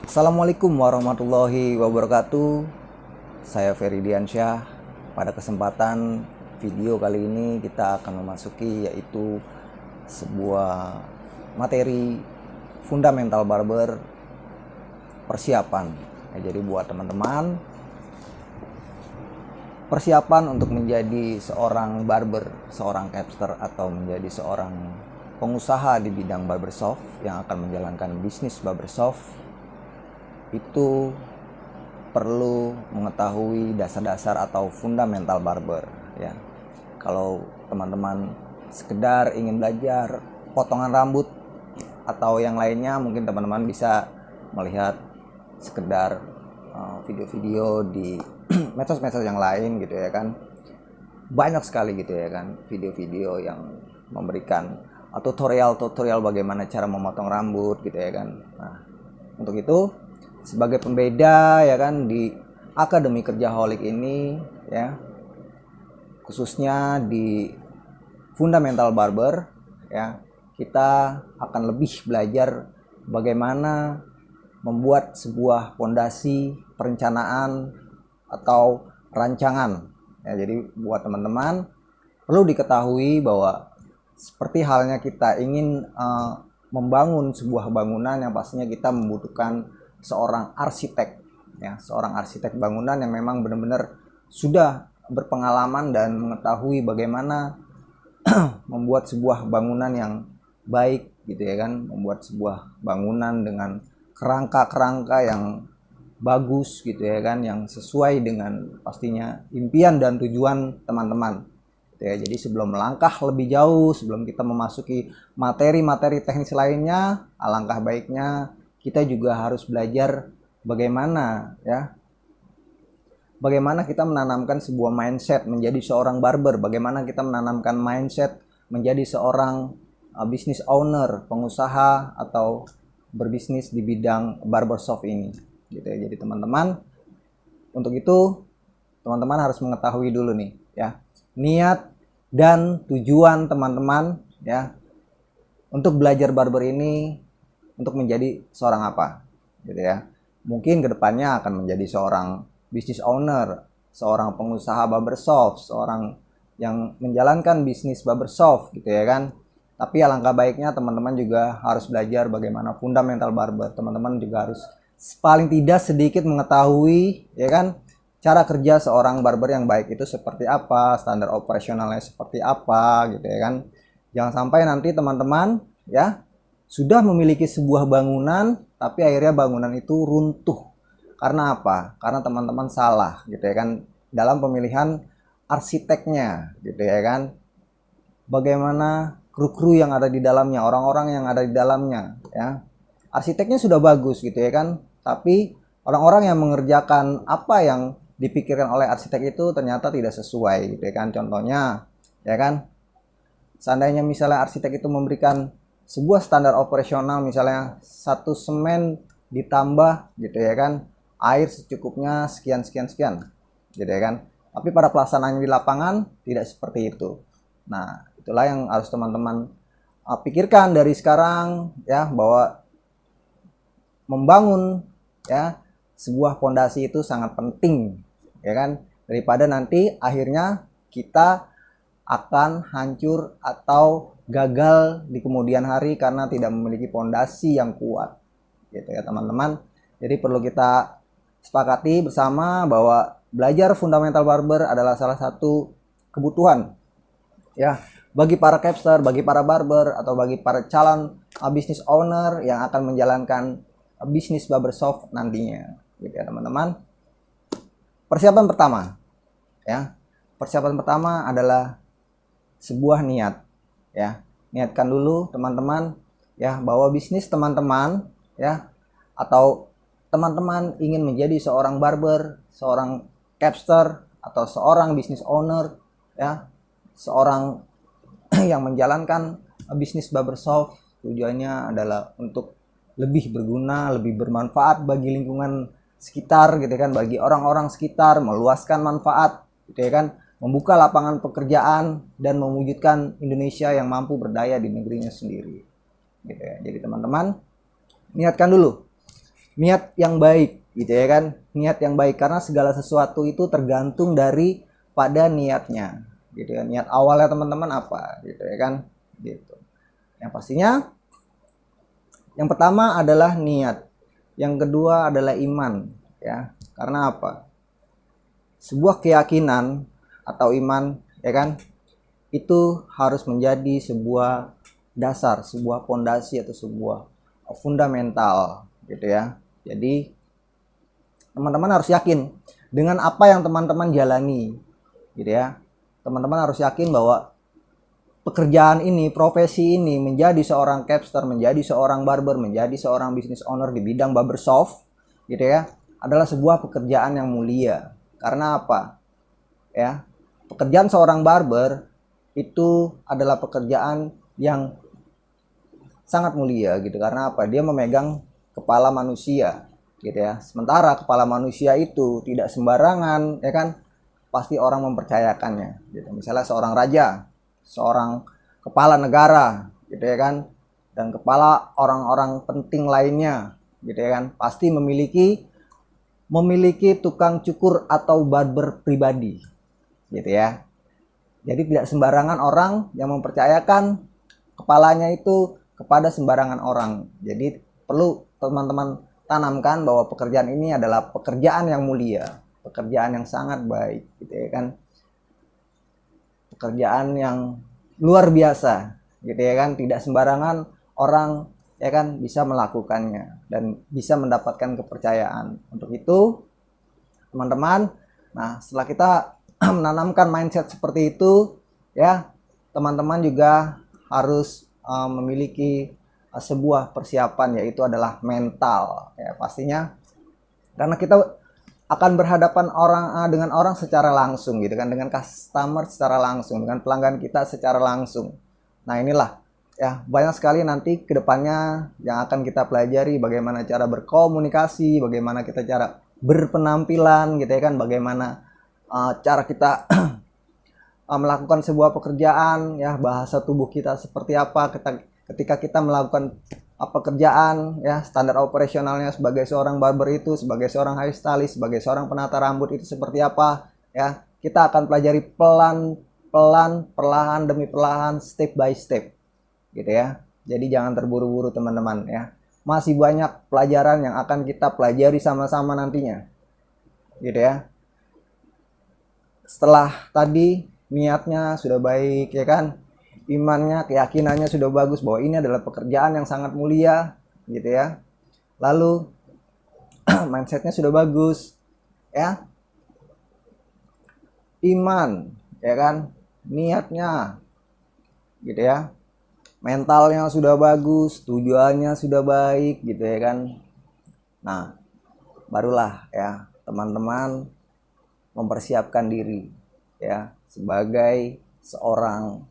Assalamualaikum warahmatullahi wabarakatuh. Saya Ferry Diansyah. Pada kesempatan video kali ini kita akan memasuki yaitu sebuah materi fundamental barber persiapan. Jadi buat teman-teman, persiapan untuk menjadi seorang barber, seorang capster atau menjadi seorang pengusaha di bidang barbershop yang akan menjalankan bisnis barbershop itu perlu mengetahui dasar-dasar atau fundamental barber ya. Kalau teman-teman sekedar ingin belajar potongan rambut atau yang lainnya, mungkin teman-teman bisa melihat sekedar video-video di medsos-medsos yang lain gitu ya kan. Banyak sekali gitu ya kan video-video yang memberikan tutorial bagaimana cara memotong rambut gitu ya kan. Nah, untuk itu sebagai pembeda ya kan di Akademi Kerjaholic ini ya, khususnya di fundamental barber ya, kita akan lebih belajar bagaimana membuat sebuah fondasi perencanaan atau rancangan ya. Jadi buat teman-teman perlu diketahui bahwa seperti halnya kita ingin membangun sebuah bangunan, yang pastinya kita membutuhkan seorang arsitek ya, seorang arsitek bangunan yang memang benar-benar sudah berpengalaman dan mengetahui bagaimana membuat sebuah bangunan yang baik gitu ya kan, membuat sebuah bangunan dengan kerangka-kerangka yang bagus gitu ya kan, yang sesuai dengan pastinya impian dan tujuan teman-teman ya. Jadi sebelum melangkah lebih jauh, sebelum kita memasuki materi-materi teknis lainnya, alangkah baiknya kita juga harus belajar bagaimana kita menanamkan sebuah mindset menjadi seorang barber, bagaimana kita menanamkan mindset menjadi seorang business owner, pengusaha atau berbisnis di bidang barbershop ini gitu ya. Jadi teman-teman, untuk itu teman-teman harus mengetahui dulu nih ya, niat dan tujuan teman-teman ya untuk belajar barber ini, untuk menjadi seorang apa gitu ya. Mungkin kedepannya akan menjadi seorang business owner, seorang pengusaha barbershop, seorang yang menjalankan bisnis barbershop gitu ya kan. Tapi alangkah baiknya teman-teman juga harus belajar bagaimana fundamental barber. Teman-teman juga harus paling tidak sedikit mengetahui ya kan, cara kerja seorang barber yang baik itu seperti apa, standar operasionalnya seperti apa gitu ya kan. Jangan sampai nanti teman-teman ya sudah memiliki sebuah bangunan tapi akhirnya bangunan itu runtuh. Karena apa? Karena teman-teman salah gitu ya kan dalam pemilihan arsiteknya gitu ya kan. Bagaimana kru-kru yang ada di dalamnya, orang-orang yang ada di dalamnya ya. Arsiteknya sudah bagus gitu ya kan, tapi orang-orang yang mengerjakan apa yang dipikirkan oleh arsitek itu ternyata tidak sesuai gitu ya kan. Contohnya ya kan, seandainya misalnya arsitek itu memberikan sebuah standar operasional, misalnya satu semen ditambah gitu ya kan, air secukupnya sekian gitu ya kan. Tapi pada pelaksanaan di lapangan tidak seperti itu. Nah, itulah yang harus teman-teman pikirkan dari sekarang ya, bahwa membangun ya sebuah fondasi itu sangat penting ya kan, daripada nanti akhirnya kita akan hancur atau gagal di kemudian hari karena tidak memiliki fondasi yang kuat gitu ya teman-teman. Jadi perlu kita sepakati bersama bahwa belajar fundamental barber adalah salah satu kebutuhan ya bagi para capster, bagi para barber atau bagi para calon business owner yang akan menjalankan bisnis barbershop nantinya gitu ya teman-teman. Persiapan pertama ya, persiapan pertama adalah sebuah niat ya. Niatkan dulu teman-teman ya bahwa bisnis teman-teman ya, atau teman-teman ingin menjadi seorang barber, seorang capster atau seorang business owner ya, seorang yang menjalankan bisnis barbershop, tujuannya adalah untuk lebih berguna, lebih bermanfaat bagi lingkungan sekitar gitu kan, bagi orang-orang sekitar, meluaskan manfaat gitu ya kan, membuka lapangan pekerjaan dan mewujudkan Indonesia yang mampu berdaya di negerinya sendiri gitu ya. Jadi teman-teman niatkan dulu niat yang baik gitu ya kan, niat yang baik, karena segala sesuatu itu tergantung dari pada niatnya gitu ya. Niat awalnya teman-teman apa gitu ya kan, gitu. Yang pastinya yang pertama adalah niat, yang kedua adalah iman ya. Karena apa? Sebuah keyakinan atau iman ya kan, itu harus menjadi sebuah dasar, sebuah pondasi atau sebuah fundamental gitu ya. Jadi teman-teman harus yakin dengan apa yang teman-teman jalani gitu ya. Teman-teman harus yakin bahwa pekerjaan ini, profesi ini, menjadi seorang capster, menjadi seorang barber, menjadi seorang business owner di bidang barbershop gitu ya, adalah sebuah pekerjaan yang mulia. Karena apa? Ya, pekerjaan seorang barber itu adalah pekerjaan yang sangat mulia gitu. Karena apa? Dia memegang kepala manusia gitu ya. Sementara kepala manusia itu tidak sembarangan ya kan, pasti orang mempercayakannya gitu. Misalnya seorang raja, seorang kepala negara gitu ya kan, dan kepala orang-orang penting lainnya gitu ya kan, pasti memiliki tukang cukur atau barber pribadi gitu ya. Jadi tidak sembarangan orang yang mempercayakan kepalanya itu kepada sembarangan orang. Jadi perlu teman-teman tanamkan bahwa pekerjaan ini adalah pekerjaan yang mulia, pekerjaan yang sangat baik gitu ya kan, pekerjaan yang luar biasa gitu ya kan, tidak sembarangan orang ya kan bisa melakukannya dan bisa mendapatkan kepercayaan. Untuk itu teman-teman, nah setelah kita menanamkan mindset seperti itu ya, teman-teman juga harus memiliki sebuah persiapan, yaitu adalah mental ya pastinya, karena kita akan berhadapan dengan orang secara langsung gitu kan, dengan customer secara langsung, dengan pelanggan kita secara langsung. Nah inilah ya, banyak sekali nanti kedepannya yang akan kita pelajari, bagaimana cara berkomunikasi, bagaimana kita cara berpenampilan gitu ya kan, bagaimana cara kita melakukan sebuah pekerjaan ya, bahasa tubuh kita seperti apa ketika kita melakukan pekerjaan ya, standar operasionalnya sebagai seorang barber itu, sebagai seorang hairstylist, sebagai seorang penata rambut itu seperti apa ya. Kita akan pelajari pelan-pelan, perlahan demi perlahan, step by step gitu ya. Jadi jangan terburu-buru teman-teman ya. Masih banyak pelajaran yang akan kita pelajari sama-sama nantinya gitu ya. Setelah tadi niatnya sudah baik ya kan, imannya, keyakinannya sudah bagus bahwa ini adalah pekerjaan yang sangat mulia gitu ya, lalu mindsetnya sudah bagus ya, iman ya kan, niatnya gitu ya, mentalnya sudah bagus, tujuannya sudah baik gitu ya kan. Nah barulah ya teman-teman mempersiapkan diri ya sebagai seorang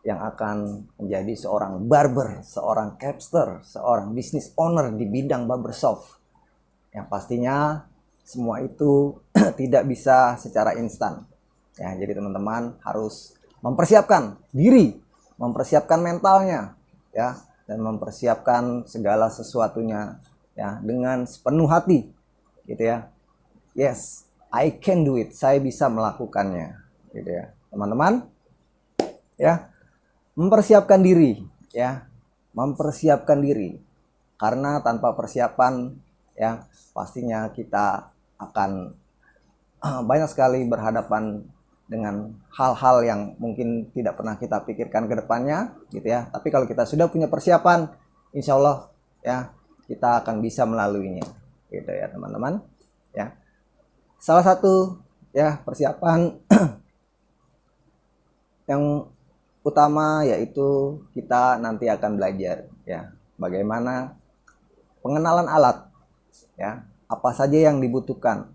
yang akan menjadi seorang barber, seorang capster, seorang business owner di bidang barbershop. Yang pastinya semua itu tidak bisa secara instan. Ya, jadi teman-teman harus mempersiapkan diri, mempersiapkan mentalnya ya, dan mempersiapkan segala sesuatunya ya dengan sepenuh hati gitu ya. Yes, I can do it. Saya bisa melakukannya gitu ya. Teman-teman ya, mempersiapkan diri ya. Mempersiapkan diri. Karena tanpa persiapan ya, pastinya kita akan banyak sekali berhadapan dengan hal-hal yang mungkin tidak pernah kita pikirkan ke depannya gitu ya. Tapi kalau kita sudah punya persiapan, insya Allah ya kita akan bisa melaluinya gitu ya teman-teman ya. Salah satu ya persiapan yang utama yaitu kita nanti akan belajar ya bagaimana pengenalan alat ya, apa saja yang dibutuhkan,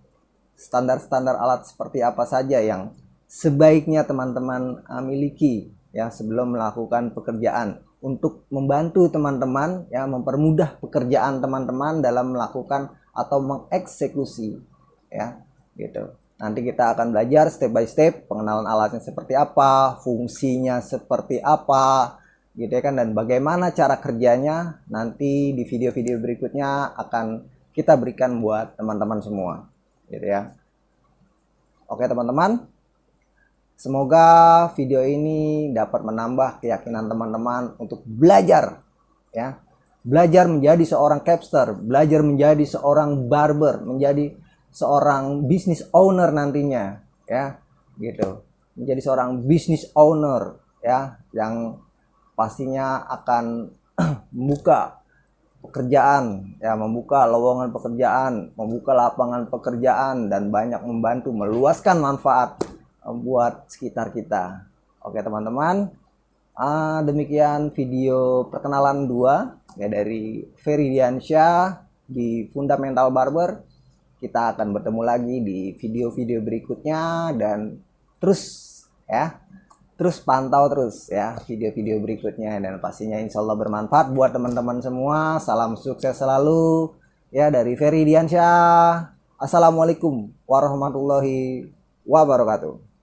standar-standar alat seperti apa saja yang sebaiknya teman-teman miliki ya sebelum melakukan pekerjaan, untuk membantu teman-teman ya, mempermudah pekerjaan teman-teman dalam melakukan atau mengeksekusi ya gitu. Nanti kita akan belajar step by step pengenalan alatnya seperti apa, fungsinya seperti apa gitu ya kan, dan bagaimana cara kerjanya nanti di video-video berikutnya akan kita berikan buat teman-teman semua gitu ya. Oke teman-teman, semoga video ini dapat menambah keyakinan teman-teman untuk belajar ya, belajar menjadi seorang capster, belajar menjadi seorang barber, menjadi seorang business owner nantinya ya, gitu, menjadi seorang business owner ya, yang pastinya akan membuka pekerjaan ya, membuka lowongan pekerjaan, membuka lapangan pekerjaan, dan banyak membantu meluaskan manfaat buat sekitar kita. Oke teman-teman, demikian video perkenalan 2 ya dari Ferry Diansyah di Fundamental Barber. Kita akan bertemu lagi di video-video berikutnya, dan terus pantau terus ya video-video berikutnya, dan pastinya insya Allah bermanfaat buat teman-teman semua. Salam sukses selalu ya dari Ferry Diansyah. Assalamualaikum warahmatullahi wabarakatuh.